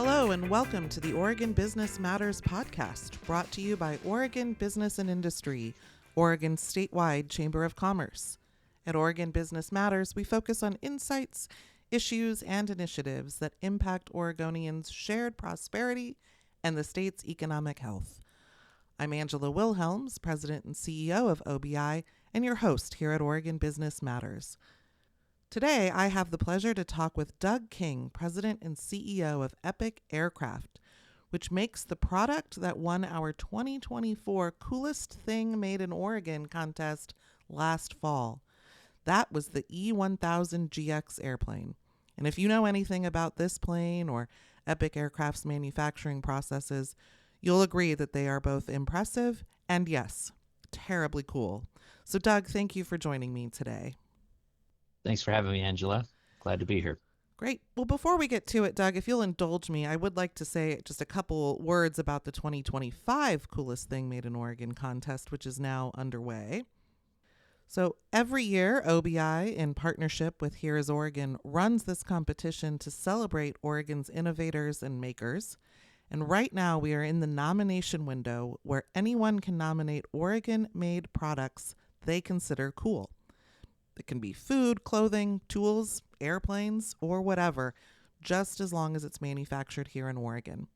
Hello and welcome to the Oregon Business Matters podcast, brought to you by Oregon Business and Industry, Oregon's statewide Chamber of Commerce. At Oregon Business Matters, we focus on insights, issues, and initiatives that impact Oregonians' shared prosperity and the state's economic health. I'm Angela Wilhelms, President and CEO of OBI, and your host here at Oregon Business Matters. Today, I have the pleasure to talk with Doug King, President and CEO of Epic Aircraft, which makes the product that won our 2024 Coolest Thing Made in Oregon contest last fall. That was the E1000 GX airplane. And if you know anything about this plane or Epic Aircraft's manufacturing processes, you'll agree that they are both impressive and, yes, terribly cool. So, Doug, thank you for joining me today. Thanks for having me, Angela. Glad to be here. Great. Well, before we get to it, Doug, if you'll indulge me, I would like to say just a couple words about the 2025 Coolest Thing Made in Oregon contest, which is now underway. So every year, OBI, in partnership with Here is Oregon, runs this competition to celebrate Oregon's innovators and makers. And right now, we are in the nomination window where anyone can nominate Oregon-made products they consider cool. It can be food, clothing, tools, airplanes, or whatever, just as long as it's manufactured here in Oregon.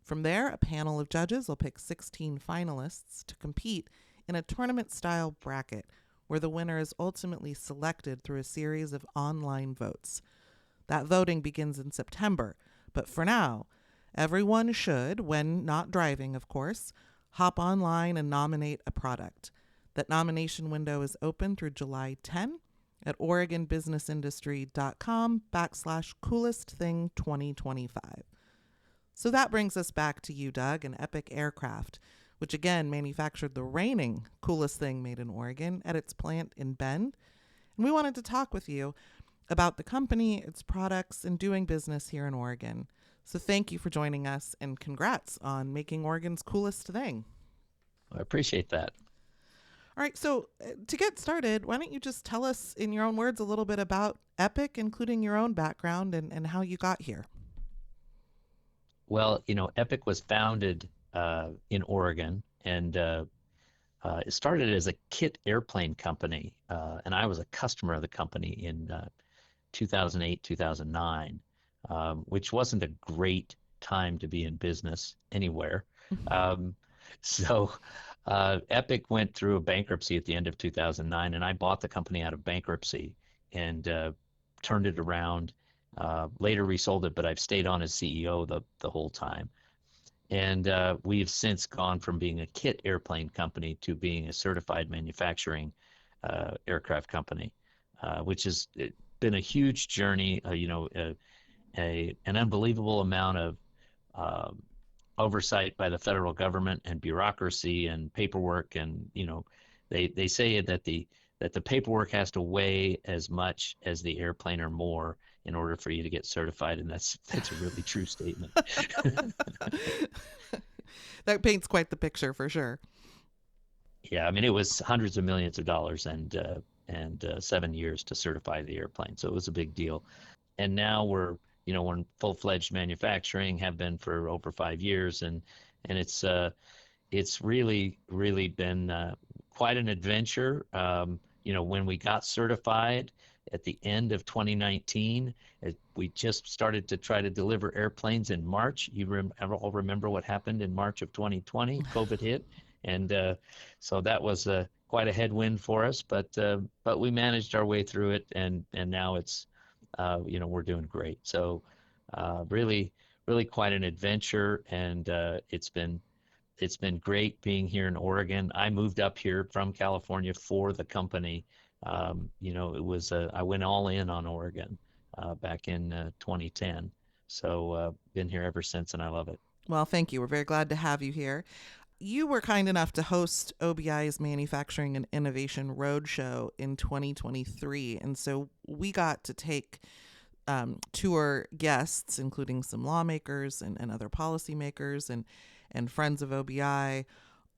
From there, a panel of judges will pick 16 finalists to compete in a tournament-style bracket where the winner is ultimately selected through a series of online votes. That voting begins in September, but for now, everyone should, when not driving, of course, hop online and nominate a product. That nomination window is open through July 10 at OregonBusinessIndustry.com/coolestthing2025. So that brings us back to you, Doug, and Epic Aircraft, which again manufactured the reigning Coolest Thing Made in Oregon at its plant in Bend. And we wanted to talk with you about the company, its products, and doing business here in Oregon. So thank you for joining us, and congrats on making Oregon's coolest thing. I appreciate that. All right, so to get started, why don't you just tell us in your own words a little bit about Epic, including your own background and how you got here? Well, Epic was founded in Oregon, and it started as a kit airplane company, and I was a customer of the company in 2008, 2009, which wasn't a great time to be in business anywhere. So Epic went through a bankruptcy at the end of 2009, and I bought the company out of bankruptcy and turned it around. Later resold it, but I've stayed on as CEO the whole time. And we've since gone from being a kit airplane company to being a certified manufacturing aircraft company, which has been a huge journey, an unbelievable amount of oversight by the federal government and bureaucracy and paperwork, and they say that the paperwork has to weigh as much as the airplane or more in order for you to get certified, and that's a really true statement. That paints quite the picture for sure. Yeah, I mean, it was hundreds of millions of dollars and 7 years to certify the airplane, so it was a big deal. And now we're in full-fledged manufacturing, have been for over 5 years, and it's really been quite an adventure. When we got certified at the end of 2019, we just started to try to deliver airplanes in March. You all remember what happened in March of 2020? COVID hit, and so that was quite a headwind for us. But we managed our way through it, and now it's we're doing great. So really quite an adventure, and it's been great being here in Oregon. I moved up here from California for the company. It was I went all in on Oregon back in 2010. So been here ever since, and I love it. Well, thank you. We're very glad to have you here. You were kind enough to host OBI's Manufacturing and Innovation Roadshow in 2023. And so we got to take tour guests, including some lawmakers and other policymakers and friends of OBI,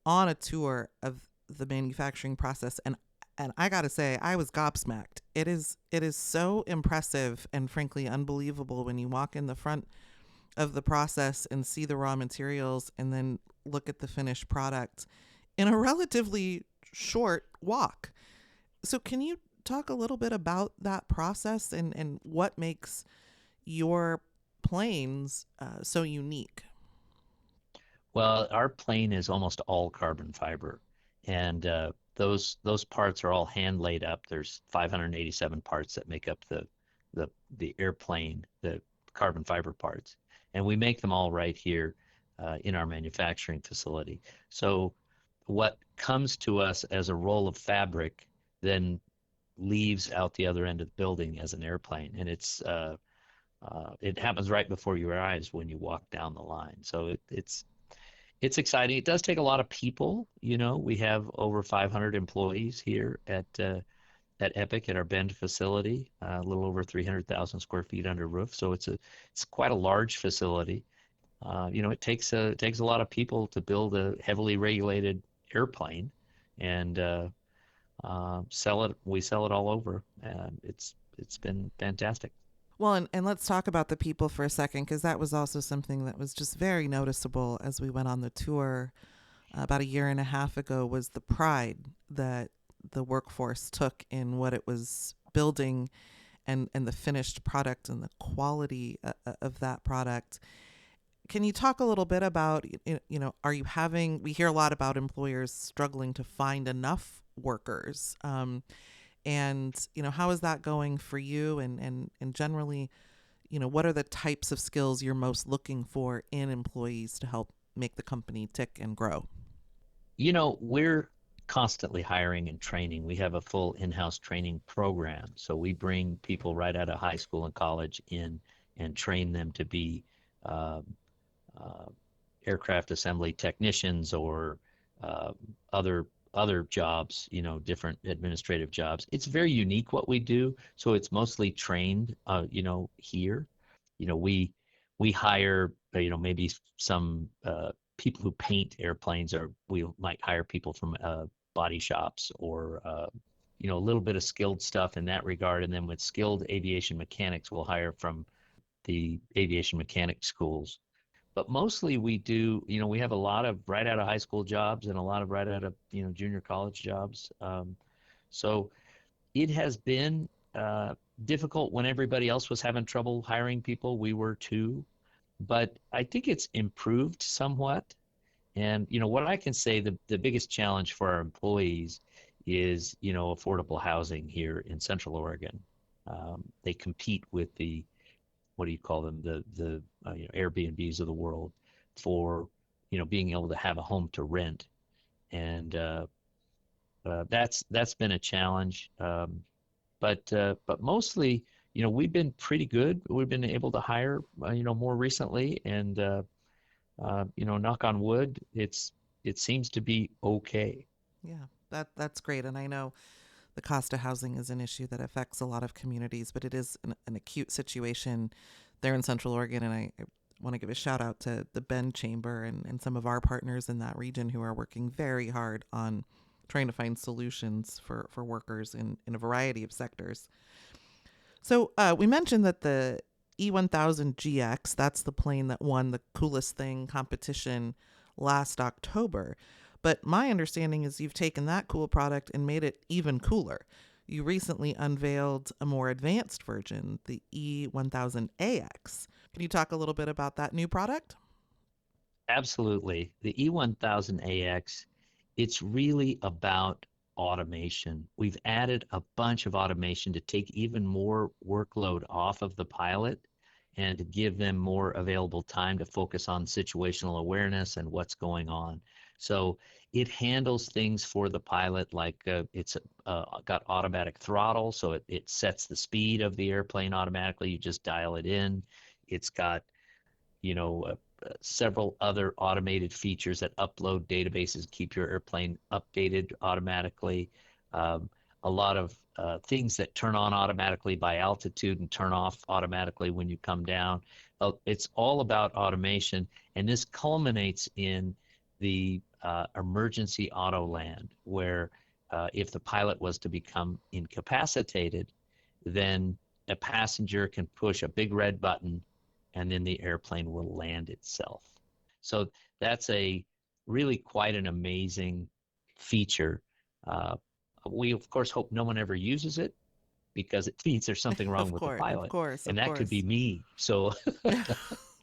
on a tour of the manufacturing process. And I got to say, I was gobsmacked. It is so impressive and frankly unbelievable when you walk in the front of the process and see the raw materials and then look at the finished product in a relatively short walk. So, can you talk a little bit about that process and what makes your planes so unique? Well, our plane is almost all carbon fiber, and those parts are all hand laid up. There's 587 parts that make up the airplane, the carbon fiber parts, and we make them all right here in our manufacturing facility. So what comes to us as a roll of fabric then leaves out the other end of the building as an airplane, and it happens right before your eyes when you walk down the line. So it's exciting. It does take a lot of people. We have over 500 employees here at Epic at our Bend facility, a little over 300,000 square feet under roof. So it's quite a large facility. It takes a lot of people to build a heavily regulated airplane, and sell it. We sell it all over, and it's been fantastic. Well, and let's talk about the people for a second, because that was also something that was just very noticeable as we went on the tour about a year and a half ago, was the pride that the workforce took in what it was building and the finished product and the quality of that product. Can you talk a little bit about, are you having, we hear a lot about employers struggling to find enough workers. And how is that going for you, and generally, what are the types of skills you're most looking for in employees to help make the company tick and grow? We're constantly hiring and training. We have a full in-house training program. So we bring people right out of high school and college in and train them to be uh, uh, aircraft assembly technicians or uh, other other jobs, different administrative jobs. It's very unique what we do, so it's mostly trained, here. We hire, maybe some people who paint airplanes, or we might hire people from body shops, or a little bit of skilled stuff in that regard. And then with skilled aviation mechanics, we'll hire from the aviation mechanic schools. But mostly we have a lot of right out of high school jobs and a lot of right out of, junior college jobs. So it has been difficult when everybody else was having trouble hiring people. We were too, but I think it's improved somewhat. And, what I can say, the biggest challenge for our employees is, affordable housing here in Central Oregon. They compete with the, what do you call them, the Airbnbs of the world for being able to have a home to rent, and that's been a challenge. But mostly, we've been pretty good. We've been able to hire more recently, and knock on wood, it seems to be okay. Yeah, that's great. And I know the cost of housing is an issue that affects a lot of communities, but it is an acute situation there in Central Oregon. And I want to give a shout out to the Bend Chamber and some of our partners in that region who are working very hard on trying to find solutions for workers in a variety of sectors. So we mentioned that the E1000 GX, that's the plane that won the coolest thing competition last October. But my understanding is you've taken that cool product and made it even cooler. You recently unveiled a more advanced version, the E1000 AX. Can you talk a little bit about that new product? Absolutely. The E1000 AX, it's really about automation. We've added a bunch of automation to take even more workload off of the pilot and to give them more available time to focus on situational awareness and what's going on. So it handles things for the pilot, like it's got automatic throttle, so it sets the speed of the airplane automatically. You just dial it in. It's got several other automated features that upload databases, keep your airplane updated automatically. Um, a lot of things that turn on automatically by altitude and turn off automatically when you come down. It's all about automation, and this culminates in the emergency auto land, where if the pilot was to become incapacitated, then a passenger can push a big red button, and then the airplane will land itself. So that's a really quite an amazing feature. Uh, we of course hope no one ever uses it because it means there's something wrong Of with the course, of pilot, course, and of that could be course. me. So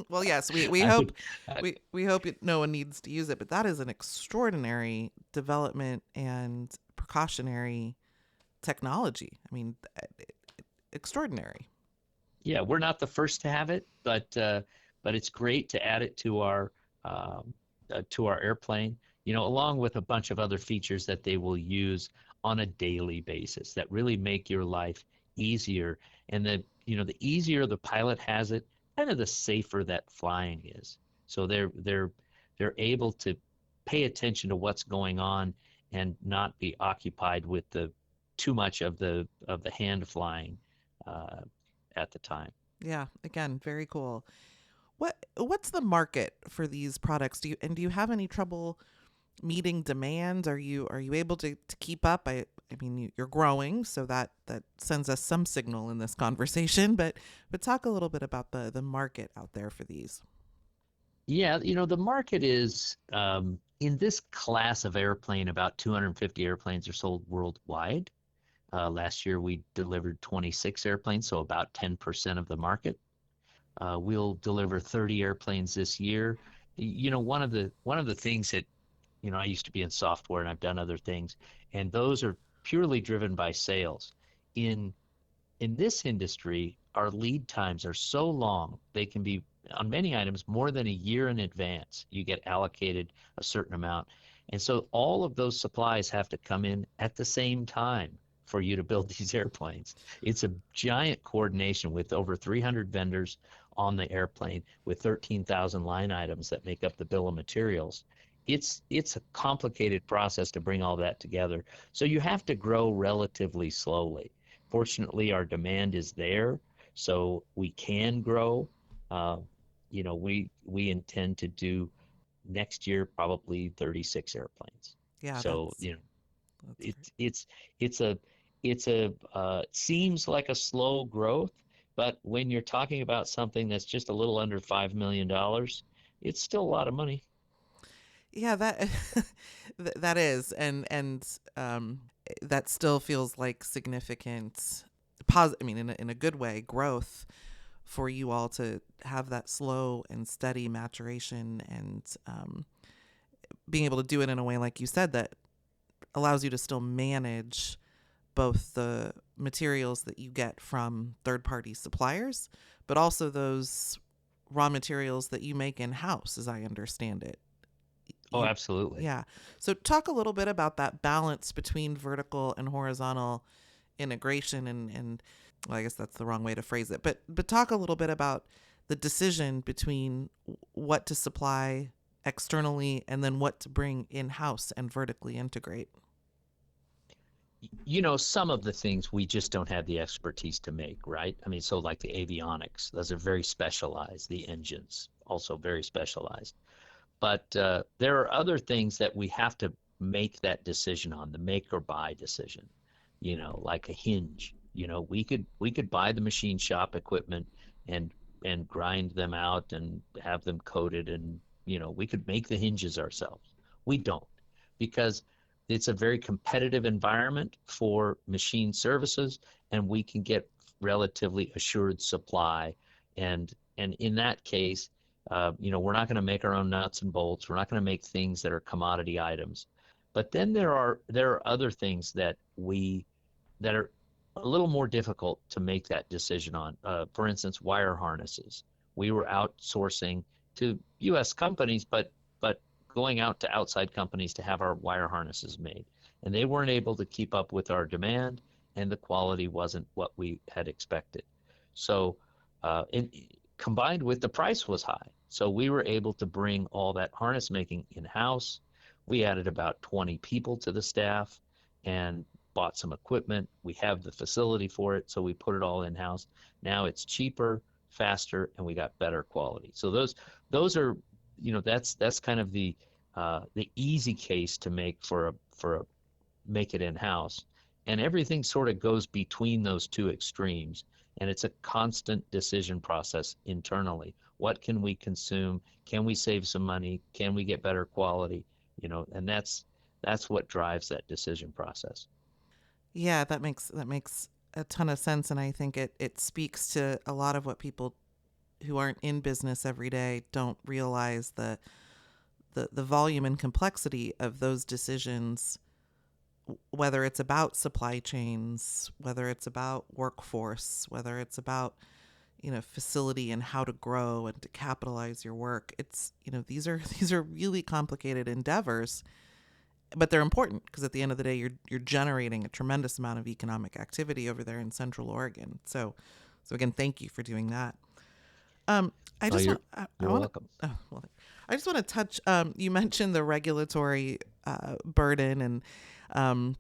Well, yes, we I hope would, I, we hope no one needs to use it, but that is an extraordinary development and precautionary technology. I mean, extraordinary. yeah, we're not the first to have it, but it's great to add it um, to our airplane. You know, along with a bunch of other features that they will use on a daily basis that really make your life easier. And the easier the pilot has it, kind of the safer that flying is. So they're able to pay attention to what's going on and not be occupied with the too much of the hand flying. Uh, at the time. Yeah, again, very cool. What's the market for these products? Do you have any trouble meeting demand? Are you able to keep up? I mean, you're growing, so that sends us some signal in this conversation. But talk a little bit about the market out there for these. Yeah, the market is in this class of airplane, about 250 airplanes are sold worldwide. Last year we delivered 26 airplanes, so about 10% of the market. We'll deliver 30 airplanes this year. One of the things that I used to be in software and I've done other things, and those are purely driven by sales. In in this industry, our lead times are so long, they can be on many items more than a year in advance. You get allocated a certain amount. And so all of those supplies have to come in at the same time for you to build these airplanes. It's a giant coordination with over 300 vendors on the airplane with 13,000 line items that make up the bill of materials. It's a complicated process to bring all that together. So you have to grow relatively slowly. Fortunately, our demand is there, so we can grow. Uh, we intend to do next year probably 36 airplanes. Yeah, So, that's great. it's a seems like a slow growth, but when you're talking about something that's just a little under $5 million, it's still a lot of money. Yeah, that that is, that still feels like significant. I mean, in a good way, growth for you all to have that slow and steady maturation and being able to do it in a way, like you said, that allows you to still manage both the materials that you get from third party suppliers, but also those raw materials that you make in house, as I understand it. Oh, You, absolutely. yeah. So talk a little bit about that balance between vertical and horizontal integration and well, I guess that's the wrong way to phrase it, but talk a little bit about the decision between what to supply externally and then what to bring in house and vertically integrate. Some of the things we just don't have the expertise to make, right? I mean, so like the avionics, those are very specialized. The engines, also very specialized. But there are other things that we have to make that decision on, the make or buy decision. Like a hinge. We could buy the machine shop equipment and and grind them out and have them coated, and we could make the hinges ourselves. We don't, because it's a very competitive environment for machine services, and we can get relatively assured supply. And in that case, we're not going to make our own nuts and bolts. We're not going to make things that are commodity items. But then there are other things that are a little more difficult to make that decision on. For instance, wire harnesses. We were outsourcing to U.S. companies, but going out to outside companies to have our wire harnesses made, and they weren't able to keep up with our demand, and the quality wasn't what we had expected. So, in, combined with the price was high, so we were able to bring all that harness making in house. We added about 20 people to the staff and bought some equipment. We have the facility for it, so we put it all in house. Now it's cheaper, faster, and we got better quality. So those are, that's kind of the easy case to make for a make it in house, and everything sort of goes between those two extremes. And it's a constant decision process internally. What can we consume? Can we save some money? Can we get better quality? And that's what drives that decision process. Yeah, that makes a ton of sense, and I think it speaks to a lot of what people who aren't in business every day don't realize the volume and complexity of those decisions, whether it's about supply chains, whether it's about workforce, whether it's about facility and how to grow and to capitalize your work. It's these are these are really complicated endeavors, but they're important because at the end of the day you're generating a tremendous amount of economic activity over there in Central Oregon. So again, thank you for doing that. um I Oh, just you're want I, I you're want to welcome. oh, well, I just want to touch, you mentioned the regulatory burden, and um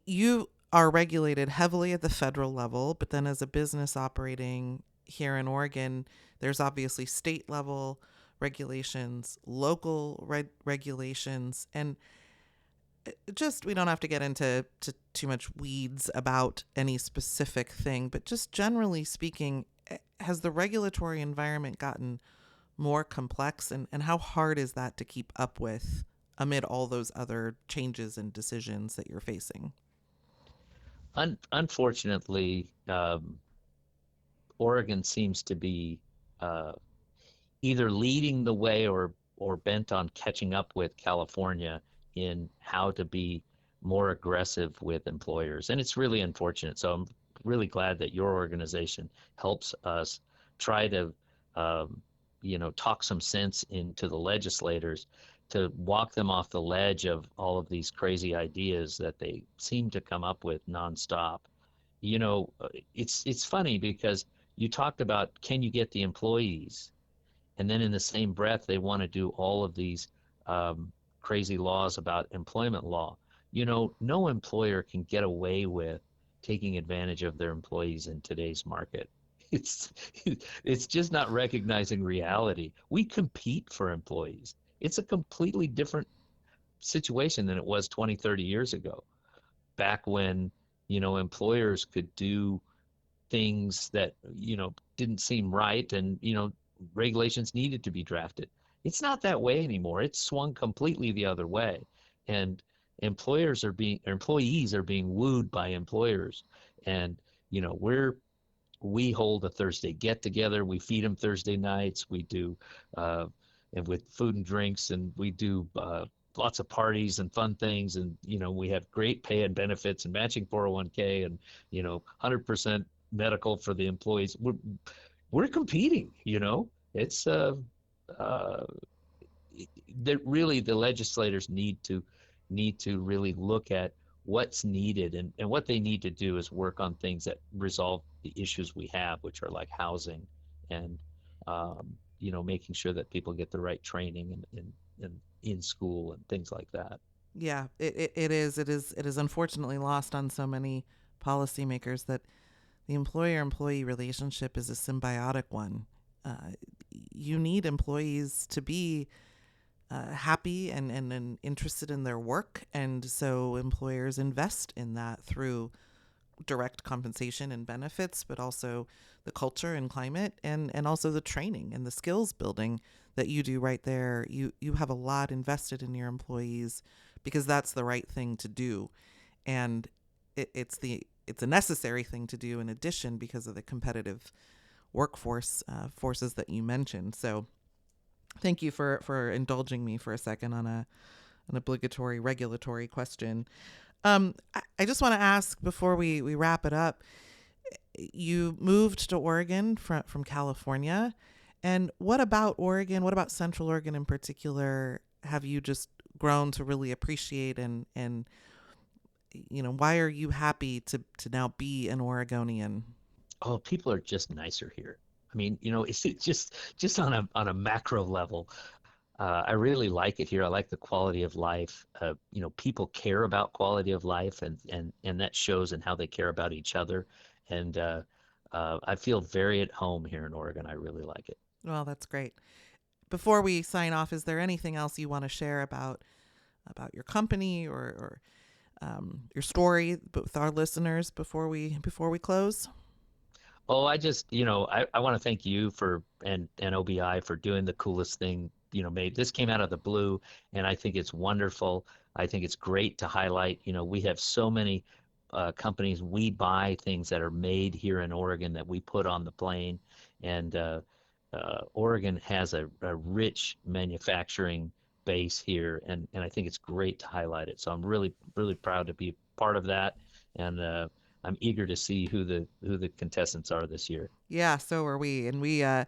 you are regulated heavily at the federal level, but then as a business operating here in Oregon, there's obviously state level regulations, local regulations, and just we don't have to get into too much weeds about any specific thing, but just generally speaking, has the regulatory environment gotten more complex, and how hard is that to keep up with amid all those other changes and decisions that you're facing? Unfortunately, Oregon seems to be uh, either leading the way or bent on catching up with California in how to be more aggressive with employers. And it's really unfortunate. So I'm really glad that your organization helps us try to um, talk some sense into the legislators to walk them off the ledge of all of these crazy ideas that they seem to come up with nonstop. It's funny because you talked about, can you get the employees, and then in the same breath they want to do all of these um, crazy laws about employment law. No employer can get away with taking advantage of their employees in today's market. It's it's just not recognizing reality. We compete for employees. It's a completely different situation than it was 20, 30 years ago, back when employers could do things that didn't seem right, and regulations needed to be drafted. It's not that way anymore. It's swung completely the other way, and employees are being wooed by employers. And we hold a Thursday get together. We feed them Thursday nights. We do, and with food and drinks, and we do lots of parties and fun things. And we have great pay and benefits and matching 401k, and 100% medical for the employees. We're competing. It's uh, that really the legislators need to really look at what's needed, and what they need to do is work on things that resolve the issues we have, which are like housing and making sure that people get the right training and in school and things like that. Yeah, it is unfortunately lost on so many policymakers that the employer employee relationship is a symbiotic one. Uh, you need employees to be happy and interested in their work, and so employers invest in that through direct compensation and benefits, but also the culture and climate, and also the training and the skills building that you do right there. You have a lot invested in your employees because that's the right thing to do, and it's a necessary thing to do in addition because of the competitive workforce forces that you mentioned. So thank you for indulging me for a second on an obligatory regulatory question. I just want to ask before we wrap it up. You moved to Oregon from California, and what about Oregon? What about Central Oregon in particular? Have you just grown to really appreciate, and why are you happy to now be an Oregonian? Oh, people are just nicer here. I mean, it's just on a macro level. I really like it here. I like the quality of life. People care about quality of life, and that shows in how they care about each other. And I feel very at home here in Oregon. I really like it. Well, that's great. Before we sign off, is there anything else you want to share about your company or your story with our listeners before we close? Oh, I just, I want to thank you for and OBI for doing the coolest thing, made. This came out of the blue, and I think it's wonderful. I think it's great to highlight, we have so many companies. We buy things that are made here in Oregon that we put on the plane, and Oregon has a rich manufacturing base here, and I think it's great to highlight it. So I'm really, really proud to be part of that, and I'm eager to see who the contestants are this year. Yeah, so are we. And we have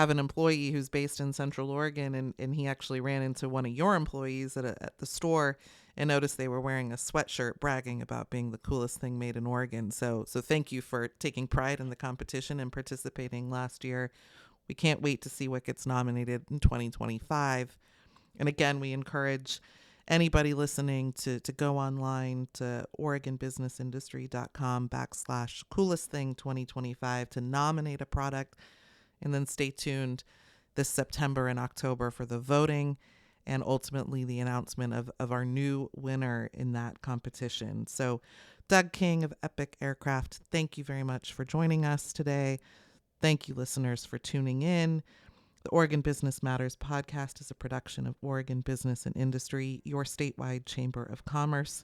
an employee who's based in Central Oregon, and he actually ran into one of your employees at the store and noticed they were wearing a sweatshirt bragging about being the coolest thing made in Oregon. So thank you for taking pride in the competition and participating last year. We can't wait to see what gets nominated in 2025. And again, we encourage anybody listening to go online to oregonbusinessindustry.com/coolest thing 2025 to nominate a product, and then stay tuned this September and October for the voting and ultimately the announcement of our new winner in that competition. So, Doug King of Epic Aircraft, thank you very much for joining us today. Thank you, listeners, for tuning in. The Oregon Business Matters podcast is a production of Oregon Business and Industry, your statewide chamber of commerce.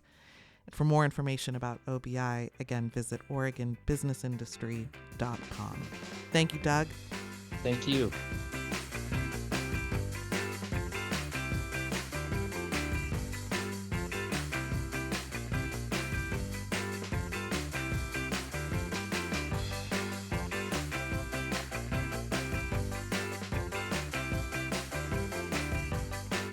And for more information about OBI, again, visit oregonbusinessindustry.com. Thank you, Doug. Thank you.